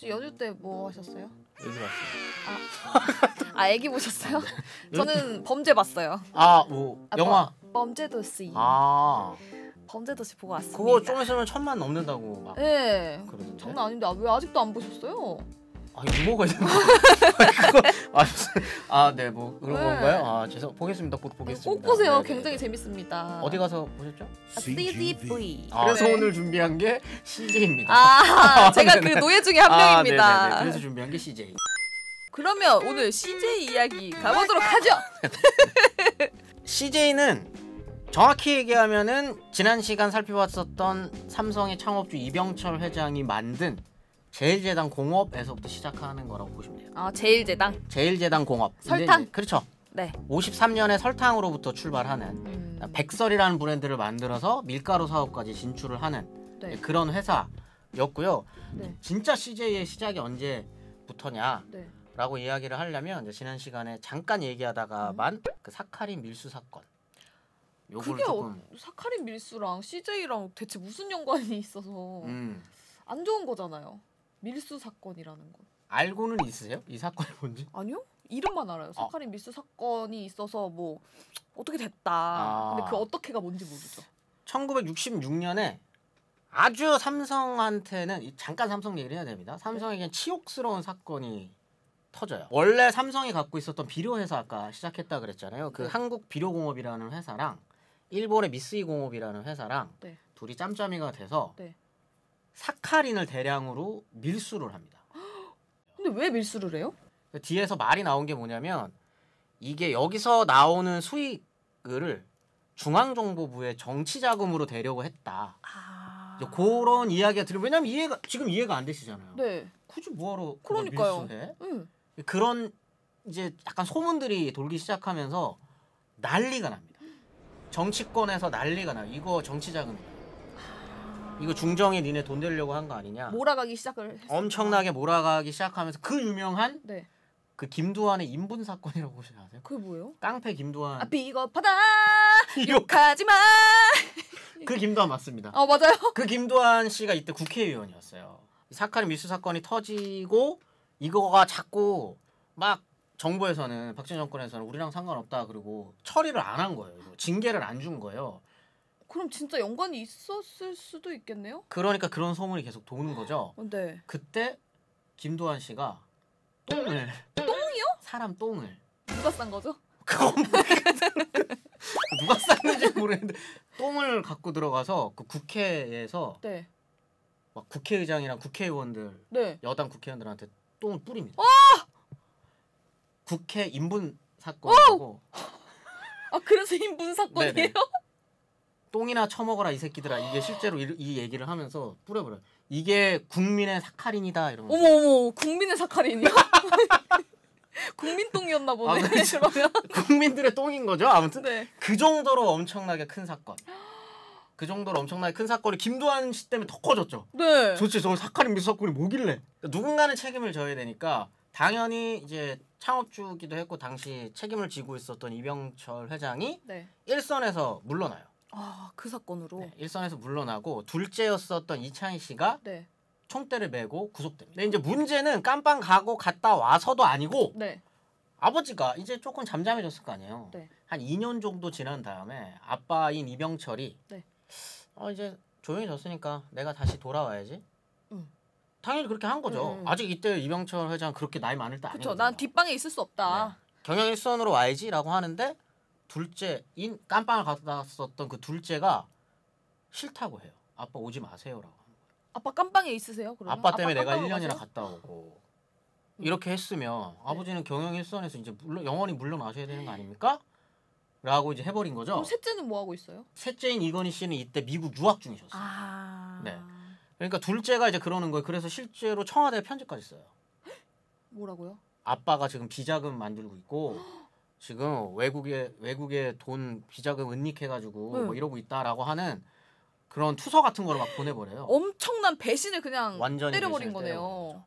혹시 연휴 때 뭐 하셨어요? 여기 봤어요. 애기 보셨어요? 저는 범죄 봤어요. 뭐 영화. 범죄 도시. 범죄 도시 보고 왔습니다. 그거 좀 있으면 1000만 넘는다고 막. 네. 그러던데. 장난 아닌데 왜 아직도 안 보셨어요? 이모가 있는 거. 네, 뭐 그런 건가요? 죄송. 보겠습니다. 곧 보겠습니다. 꼭 보세요. 네네네. 굉장히 재밌습니다. 어디 가서 보셨죠? CGV. 그래서 오늘 준비한 게 CJ입니다. 제가 그 노예 중에 한 명입니다. 네네네. 그래서 준비한 게 CJ. 그러면 오늘 CJ 이야기 가보도록 하죠. CJ는 정확히 얘기하면은 지난 시간 살펴봤었던 삼성의 창업주 이병철 회장이 만든 제일제당 공업에서부터 시작하는 거라고 보시면 돼요. 제일제당. 제일제당 공업. 설탕. 그렇죠. 네. 53년에 설탕으로부터 출발하는 백설이라는 브랜드를 만들어서 밀가루 사업까지 진출을 하는 그런 회사였고요. 네. 진짜 CJ의 시작이 언제부터냐? 네. 라고 이야기를 하려면 이제 지난 시간에 잠깐 얘기하다가만 그 사카린 밀수 사건. 그게 사카린 밀수랑 CJ랑 대체 무슨 연관이 있어서 안 좋은 거잖아요. 밀수 사건이라는 건. 알고는 있으세요? 이 사건이 뭔지? 아니요. 이름만 알아요. 사카린 밀수 사건이 있어서 뭐 어떻게 됐다. 근데 그 어떻게가 뭔지 모르죠. 1966년에 아주 삼성한테는 잠깐 삼성 얘기를 해야 됩니다. 삼성에겐 치욕스러운 사건이 터져요. 원래 삼성이 갖고 있었던 비료 회사 아까 시작했다 그랬잖아요. 그 한국 비료공업이라는 회사랑 일본의 미쓰이 공업이라는 회사랑 둘이 짬짬이가 돼서 사카린을 대량으로 밀수를 합니다. 근데 왜 밀수를 해요? 뒤에서 말이 나온 게 뭐냐면 이게 여기서 나오는 수익을 중앙정보부의 정치자금으로 대려고 했다. 그런 이야기가 들으면 왜냐면 지금 이해가 안 되시잖아요. 네. 굳이 뭐하러 그러니까요. 밀수해? 그런 이제 약간 소문들이 돌기 시작하면서 난리가 납니다. 정치권에서 난리가 나요. 이거 정치자금이다. 이거 중정에 니네 돈 대려고 한 거 아니냐. 몰아가기 시작을 했어요. 엄청나게 몰아가기 시작하면서 그 유명한 그 김두한의 인분 사건이라고 혹시 아세요? 그게 뭐예요? 깡패 김두한. 비겁하다. 욕하지 마. 그 김두한 맞습니다. 맞아요. 그 김두한 씨가 이때 국회의원이었어요. 사카린 밀수 사건이 터지고 이거가 자꾸 막 정부에서는 박정희 정권에서는 우리랑 상관없다 그리고 처리를 안 한 거예요. 징계를 안 준 거예요. 그럼 진짜 연관이 있었을 수도 있겠네요? 그러니까 그런 소문이 계속 도는 거죠. 네. 그때 김두한 씨가 똥이요? 사람 똥을. 누가 싼 거죠? 그건 누가 쌌는지 모르겠는데 똥을 갖고 들어가서 그 국회에서 막 국회의장이랑 국회의원들 여당 국회의원들한테 똥을 뿌립니다. 국회 인분 사건이고. 그래서 인분 사건이에요? 네네. 똥이나 처먹어라 이 새끼들아. 이게 실제로 이 얘기를 하면서 뿌려버려요. 이게 국민의 사카린이다 이러면서. 어머 국민의 사카린이요? 국민 똥이었나 보네. 그렇죠. 국민들의 똥인 거죠. 아무튼 그 정도로 엄청나게 큰 사건. 그 정도로 엄청나게 큰 사건이 김두한 씨 때문에 더 커졌죠. 도대체 저 사카린 밀수 사건이 뭐길래? 누군가는 책임을 져야 되니까 당연히 이제 창업주기도 했고 당시 책임을 지고 있었던 이병철 회장이 일선에서 물러나요. 그 사건으로? 일선에서 물러나고 둘째였었던 이창희 씨가 총대를 메고 구속됩니다. 근데 이제 문제는 깜빵 가고 갔다 와서도 아니고 아버지가 이제 조금 잠잠해졌을 거 아니에요. 한 2년 정도 지난 다음에 아빠인 이병철이 이제 조용해졌으니까 내가 다시 돌아와야지. 당연히 그렇게 한 거죠. 아직 이때 이병철 회장 그렇게 나이 많을 때 아니거든요. 난 뒷방에 있을 수 없다. 경영 일선으로 와야지라고 하는데 둘째인 깜빵을 갔다 왔었던 그 둘째가 싫다고 해요. 아빠 오지 마세요라고 하는 거예요. 아빠 깜빵에 있으세요? 그러면? 아빠 때문에 내가 1년이나 갔다 오고 이렇게 했으면 아버지는 경영 일선에서 이제 영원히 물러나셔야 되는 거 아닙니까? 라고 이제 해버린 거죠. 그럼 셋째는 뭐 하고 있어요? 셋째인 이건희 씨는 이때 미국 유학 중이셨어요. 그러니까 둘째가 이제 그러는 거예요. 그래서 실제로 청와대에 편지까지 써요. 뭐라고요? 아빠가 지금 비자금 만들고 있고 지금 외국에 돈 비자금 은닉해가지고 뭐 이러고 있다라고 하는 그런 투서 같은 거를 막 보내버려요. 엄청난 배신을 그냥 완전히 때려버린 거네요.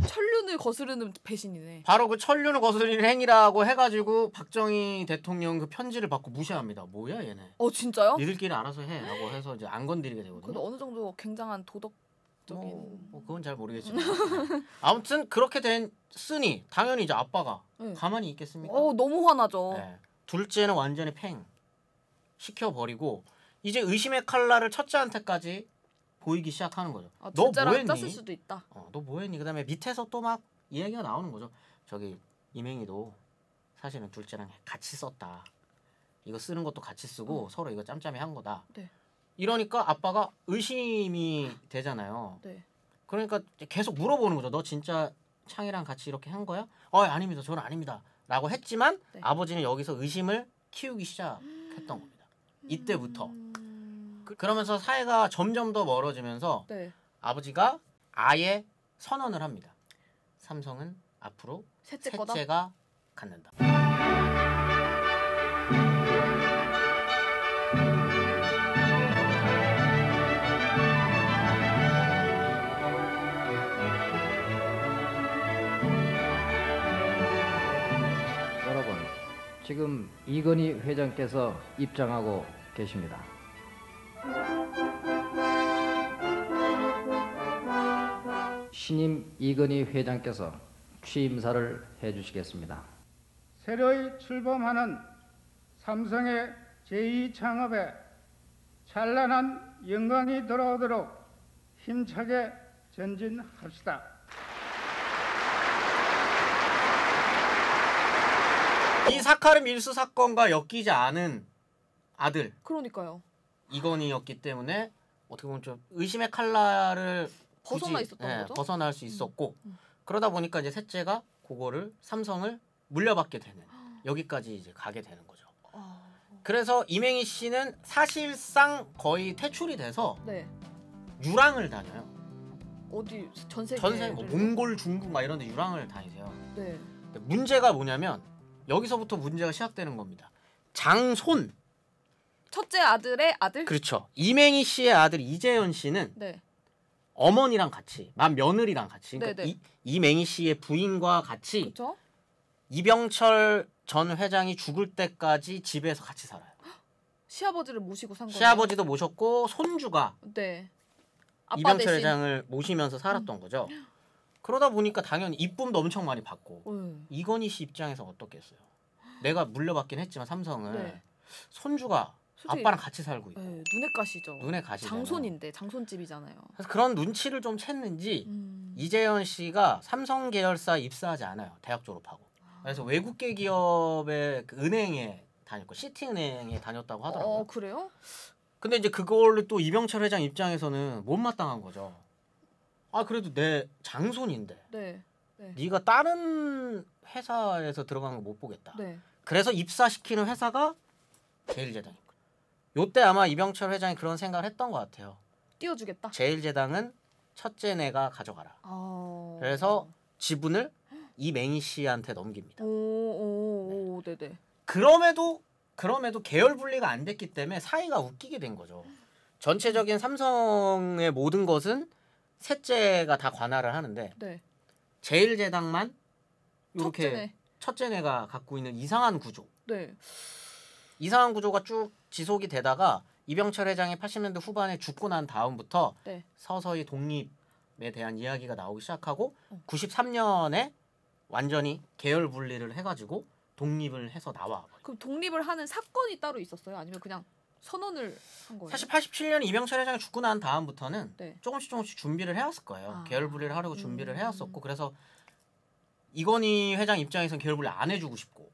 천륜을 거스르는 배신이네. 바로 그 천륜을 거스르는 행위라고 해가지고 박정희 대통령 그 편지를 받고 무시합니다. 뭐야 얘네. 진짜요? 니들끼리 알아서 해 라고 해서 이제 안 건드리게 되거든요. 근데 어느 정도 굉장한 도덕 적극적인. 뭐 그건 잘 모르겠지만 아무튼 그렇게 됐으니 당연히 이제 아빠가 네. 가만히 있겠습니까? 너무 화나죠. 네. 둘째는 완전히 팽 시켜버리고 이제 의심의 칼날을 첫째한테까지 보이기 시작하는 거죠. 너 뭐했니? 짰을 수도 있다. 너 뭐했니? 그다음에 밑에서 또 막 이야기가 나오는 거죠. 저기 이맹이도 사실은 둘째랑 같이 썼다. 이거 쓰는 것도 같이 쓰고 서로 이거 짬짬이 한 거다. 네. 이러니까 아빠가 의심이 되잖아요. 네. 그러니까 계속 물어보는 거죠. 너 진짜 창이랑 같이 이렇게 한 거야? 아닙니다. 저는 아닙니다. 라고 했지만 네. 아버지는 여기서 의심을 키우기 시작했던 겁니다. 이때부터. 그러면서 사이가 점점 더 멀어지면서 네. 아버지가 아예 선언을 합니다. 삼성은 앞으로 셋째가 갖는다. 여러분, 지금 이건희 회장께서 입장하고 계십니다. 신임 이건희 회장께서 취임사를 해주시겠습니다. 새로이 출범하는 삼성의 제2창업에 찬란한 영광이 돌아오도록 힘차게 전진합시다. 이 사카린 밀수 사건과 엮이지 않은 아들. 그러니까요. 이건희였기 때문에 어떻게 보면 좀 의심의 칼날을 벗어나 있었던 거죠. 벗어날 수 있었고 그러다 보니까 이제 셋째가 그거를 삼성을 물려받게 되는 여기까지 이제 가게 되는 거죠. 그래서 이맹희 씨는 사실상 거의 퇴출이 돼서 네. 유랑을 다녀요. 어디 전 세계 뭐 몽골, 중국 막 이런 데 유랑을 다니세요. 네. 문제가 뭐냐면 여기서부터 문제가 시작되는 겁니다. 장손 첫째 아들의 아들? 그렇죠. 이맹희 씨의 아들 이재현 씨는 네. 어머니랑 같이, 며느리랑 같이, 그러니까 이맹희 씨의 부인과 같이 그쵸? 이병철 전 회장이 죽을 때까지 집에서 같이 살아요. 시아버지를 모시고 산 거예요? 시아버지도 모셨고 손주가 네. 이병철 대신. 회장을 모시면서 살았던 거죠. 그러다 보니까 당연히 이쁨도 엄청 많이 받고 이건희 씨 입장에서 어떻겠어요? 내가 물려받긴 했지만 삼성을 네. 손주가 아빠랑 같이 살고 있고 눈에 가시죠. 눈에 가시죠. 장손인데 장손집이잖아요. 그래서 그런 눈치를 좀 챘는지 이재현 씨가 삼성 계열사 입사하지 않아요. 대학 졸업하고. 그래서 외국계 기업의 그 은행에 다녔고 시티은행에 다녔다고 하더라고요. 그래요? 근데 이제 그걸로 또 이병철 회장 입장에서는 못마땅한 거죠. 그래도 내 장손인데 네. 네가 다른 회사에서 들어간 거 못 보겠다. 네. 그래서 입사시키는 회사가 제일제당인 거예요. 요때 아마 이병철 회장이 그런 생각을 했던 것 같아요. 띄워주겠다. 제일제당은 첫째 내가 가져가라. 그래서 지분을 이맹희 씨한테 넘깁니다. 오, 네. 네네. 그럼에도 계열 분리가 안 됐기 때문에 사이가 웃기게 된 거죠. 전체적인 삼성의 모든 것은 셋째가 다 관할을 하는데 네. 제일제당만 이렇게 첫째네가 갖고 있는 이상한 구조. 네. 이상한 구조가 쭉 지속이 되다가 이병철 회장이 80년대 후반에 죽고 난 다음부터 네. 서서히 독립에 대한 이야기가 나오기 시작하고 93년에 완전히 계열 분리를 해가지고 독립을 해서 나와. 그럼 독립을 하는 사건이 따로 있었어요? 아니면 그냥 선언을 한 거예요? 사실 87년 이병철 회장이 죽고 난 다음부터는 네. 조금씩 준비를 해왔을 거예요. 계열 분리를 하려고 준비를 해왔었고 그래서 이건희 회장 입장에서는 계열 분리 안 해주고 싶고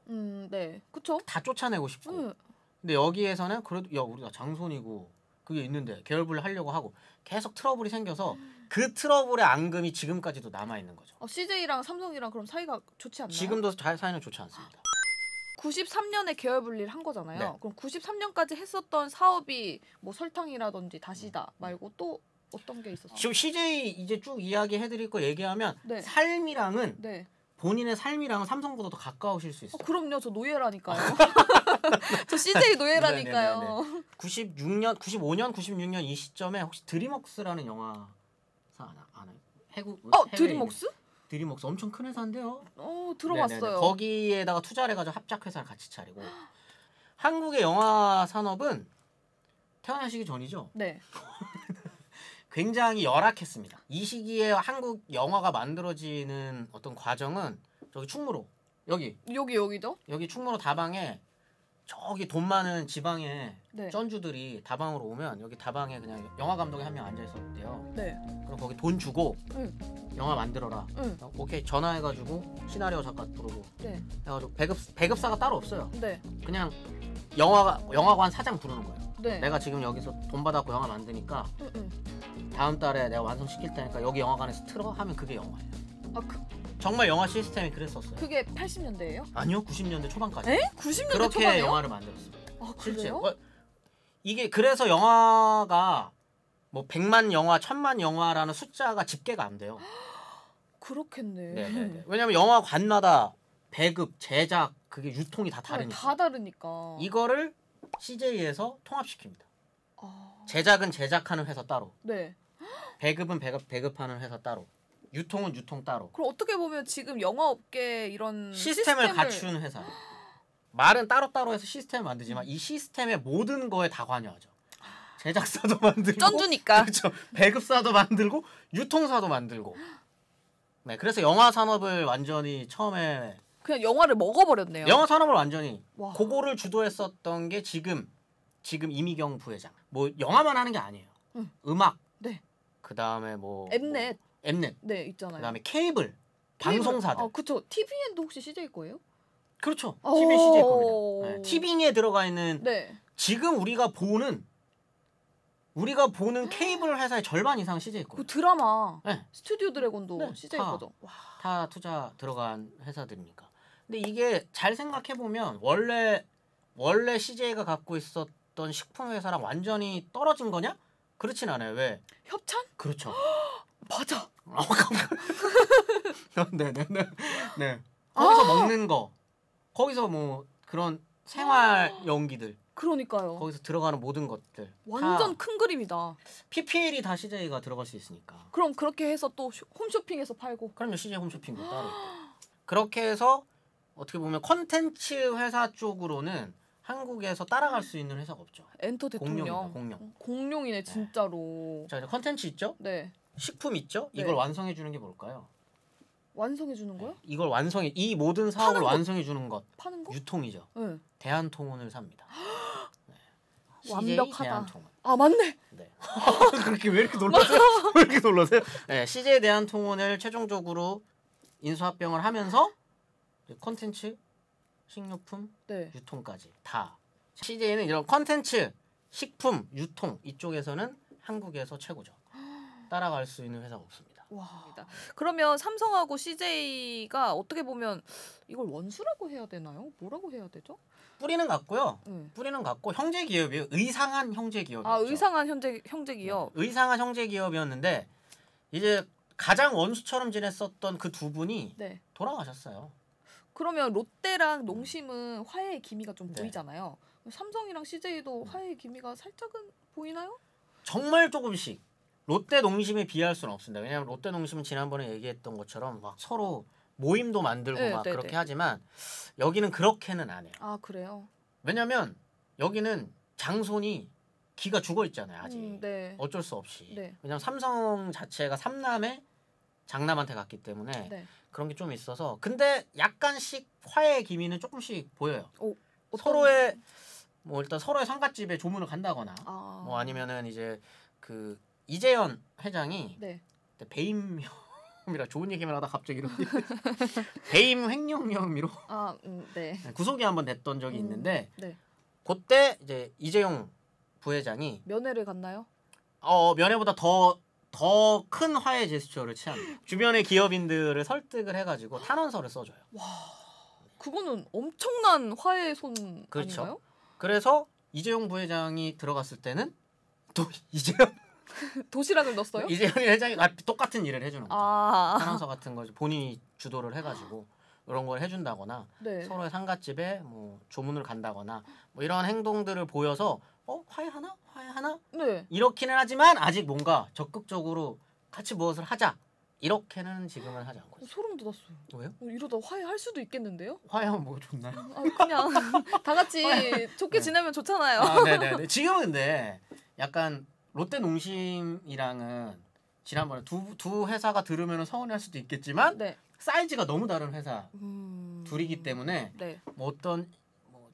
네, 그쵸? 다 쫓아내고 싶고 근데 여기에서는 그래도 야 우리가 장손이고 그게 있는데 계열 분리 하려고 하고 계속 트러블이 생겨서 그 트러블의 앙금이 지금까지도 남아있는 거죠. CJ랑 삼성이랑 그럼 사이가 좋지 않나요? 지금도 사이는 좋지 않습니다. 93년에 계열 분리를 한 거잖아요. 네. 그럼 93년까지 했었던 사업이 뭐 설탕이라든지 다시다 말고 또 어떤 게 있었어요? 지금 CJ 이제 쭉 이야기해드릴 거 얘기하면 네. 삶이랑은 네. 본인의 삶이랑은 삼성보다 더 가까우실 수 있어요. 그럼요. 저 노예라니까요. 저 CJ 노예라니까요. 96년, 96년 이 시점에 혹시 드림웍스라는 영화 아나요? 드림웍스? 드림웍스 엄청 큰 회사인데요. 들어봤어요. 네네네. 거기에다가 투자를 해가지고 합작회사를 같이 차리고 한국의 영화 산업은 태어나시기 전이죠. 네. 굉장히 열악했습니다. 이 시기에 한국 영화가 만들어지는 어떤 과정은 저기 충무로 여기죠? 여기 충무로 다방에 저기 돈 많은 지방에 네. 쩐주들이 다방으로 오면 여기 다방에 그냥 영화 감독이 한 명 앉아 있었대요. 네. 그럼 거기 돈 주고 영화 만들어라. 오케이 전화해가지고 시나리오 작가 부르고. 네. 해가지고 배급사가 따로 없어요. 네. 그냥 영화관 사장 부르는 거예요. 네. 내가 지금 여기서 돈 받았고 영화 만드니까 다음 달에 내가 완성시킬 테니까 여기 영화관에서 틀어 하면 그게 영화예요. 정말 영화 시스템이 그랬었어요. 그게 80년대예요? 아니요, 90년대 초반까지. 에? 90년대 그렇게 초반에요? 영화를 만들었어요. 아, 실제. 그래요? 이게 그래서 영화가 뭐 100만 영화, 1000만 영화라는 숫자가 집계가 안 돼요. 그렇겠네. 네네네. 왜냐면 영화관마다 배급, 제작, 그게 유통이 다 다르니까. 다 다르니까. 이거를 CJ에서 통합시킵니다. 제작은 제작하는 회사 따로. 네. 배급은 배급하는 회사 따로. 유통은 유통 따로. 그럼 어떻게 보면 지금 영화업계 이런 시스템을 갖춘 회사. 말은 따로따로 해서 시스템을 만들지만 이 시스템의 모든 거에 다 관여하죠. 제작사도 만들고 쩐주니까. 그렇죠. 배급사도 만들고 유통사도 만들고. 네, 그래서 영화 산업을 완전히 처음에 그냥 영화를 먹어버렸네요. 영화 산업을 완전히 와. 그거를 주도했었던 게 지금 이미경 부회장. 뭐 영화만 하는 게 아니에요. 음악. 네. 그다음에 뭐 엠넷. 엠넷. 네, 있잖아요. 그다음에 케이블. 방송사들. 그렇죠. TVN도 혹시 CJ 거예요? 그렇죠. TV CJ 겁니다. 네. 티빙에 들어가 있는 네. 지금 우리가 보는 케이블 회사의 절반 이상 CJ 거예요. 그 드라마 네. 스튜디오 드래곤도 네, CJ 거죠. 다 투자 들어간 회사들이니까. 근데 이게 잘 생각해 보면 원래 CJ가 갖고 있었던 식품 회사랑 완전히 떨어진 거냐? 그렇진 않아요. 왜? 협찬? 그렇죠. 맞아. 네. 거기서 먹는 거, 거기서 뭐 그런 생활 연기들. 그러니까요. 거기서 들어가는 모든 것들. 완전 큰 그림이다. PPL이 다 CJ가 들어갈 수 있으니까. 그럼 그렇게 해서 또 홈쇼핑에서 팔고. 그럼요. CJ 홈쇼핑도 따로 있고. 그렇게 해서 어떻게 보면 컨텐츠 회사 쪽으로는 한국에서 따라갈 수 있는 회사가 없죠. 엔터 대통령. 공룡이네 진짜로. 자, 이제 컨텐츠 있죠? 네. 식품 있죠? 네. 이걸 완성해 주는 게 뭘까요? 완성해 주는 거요? 이걸 이 모든 사업을 완성해 주는 것. 파는 거? 유통이죠. 네. 대한통운을 삽니다. 네. 완벽하다. 대한통운. 아, 맞네. 네. 그렇게 왜 이렇게 놀라세요? 왜 이렇게 놀라세요? 네, CJ 대한통운을 최종적으로 인수합병을 하면서 콘텐츠, 식료품, 네. 유통까지 다. CJ는 이런 콘텐츠, 식품, 유통 이쪽에서는 한국에서 최고죠. 따라갈 수 있는 회사가 없습니다. 와. 그러면 삼성하고 CJ가 어떻게 보면 이걸 원수라고 해야 되나요? 뭐라고 해야 되죠? 뿌리는 같고요. 뿌리는 같고 형제 기업이에요. 의상한 형제 기업이었죠. 의상한 형제 기업. 네. 의상한 형제 기업이었는데 이제 가장 원수처럼 지냈었던 그 두 분이 네. 돌아가셨어요. 그러면 롯데랑 농심은 화해의 기미가 좀 보이잖아요. 삼성이랑 CJ도 화해의 기미가 살짝은 보이나요? 정말 조금씩. 롯데 농심에 비할 수는 없습니다. 왜냐하면 롯데 농심은 지난번에 얘기했던 것처럼 막 서로 모임도 만들고 막 그렇게 하지만 여기는 그렇게는 안 해요. 아, 그래요? 왜냐면 여기는 장손이 기가 죽어 있잖아요. 아직. 네. 어쩔 수 없이. 네. 왜냐면 삼성 자체가 삼남의 장남한테 갔기 때문에 그런 게 좀 있어서. 근데 약간씩 화해의 기미는 조금씩 보여요. 서로의 뭐 일단 서로의 상갓집에 조문을 간다거나 뭐 아니면은 이제 그 이재현 회장이 배임혐의라 좋은 얘기만 하다 갑자기 이런 배임 횡령 혐의로 구속이 한번 됐던 적이 있는데 그때 이제 이재용 부회장이 면회를 갔나요? 면회보다 더 큰 화해 제스처를 취합니다. 주변의 기업인들을 설득을 해가지고 탄원서를 써줘요. 와, 그거는 엄청난 화해의 손 그렇죠. 아닌가요? 그래서 이재용 부회장이 들어갔을 때는 또 이재용 도시락을 넣었어요? 이재용 회장이 똑같은 일을 해주는 거죠. 탄원서 같은 거 본인이 주도를 해가지고 이런 걸 해준다거나 서로의 상갓집에 뭐 조문을 간다거나 뭐 이런 행동들을 보여서 화해하나? 네. 이렇기는 하지만 아직 뭔가 적극적으로 같이 무엇을 하자 이렇게는 지금은 하지 않고 있어요. 소름 돋았어요. 왜요? 이러다 화해할 수도 있겠는데요? 화해하면 뭐 좋나요? 그냥 다 같이 좋게 지내면 좋잖아요. 네네네. 지금은 근데 약간 롯데농심이랑은 지난번에 두 회사가 들으면 서운할 수도 있겠지만 네. 사이즈가 너무 다른 회사 둘이기 때문에 네. 뭐 어떤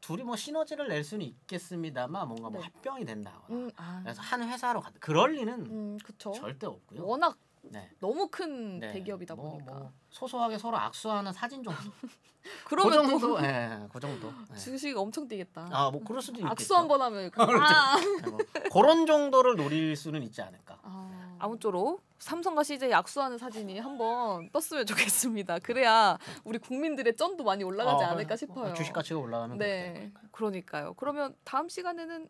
둘이 뭐 시너지를 낼 수는 있겠습니다만 뭔가 뭐 네. 합병이 된다거나 그래서 한 회사로 그럴 리는 절대 없고요. 워낙 네. 너무 큰 네. 대기업이다 보니까 소소하게 서로 악수하는 사진 정도. 그러면 그 정도, 예, 그 정도. 예. 주식 엄청 뛰겠다. 아, 뭐 그럴 수도 있겠죠. 악수 한 번 하면 네, 뭐, 그런 정도를 노릴 수는 있지 않을까. 아무쪼록 삼성과 CJ 악수하는 사진이 한번 떴으면 좋겠습니다. 그래야 우리 국민들의 쩐도 많이 올라가지 않을까 싶어요. 주식 가치가 올라가면 네, 그러니까요. 그러면 다음 시간에는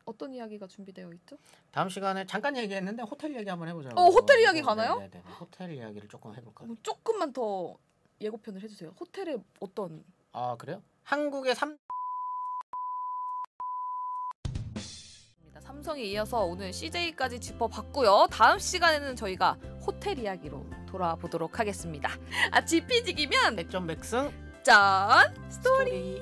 어떤 이야기가 준비되어 있죠? 다음 시간에 잠깐 얘기했는데 호텔 얘기 한번 해보자고. 호텔 이야기 가나요? 네네. 호텔 이야기를 조금 해볼까요? 조금만 더 예고편을 해주세요. 호텔에 어떤? 아 그래요? 한국의 삼성에 이어서 오늘 CJ까지 짚어봤고요. 다음 시간에는 저희가 호텔 이야기로 돌아보도록 하겠습니다. 지피지기면 100점 백승 짠 스토리.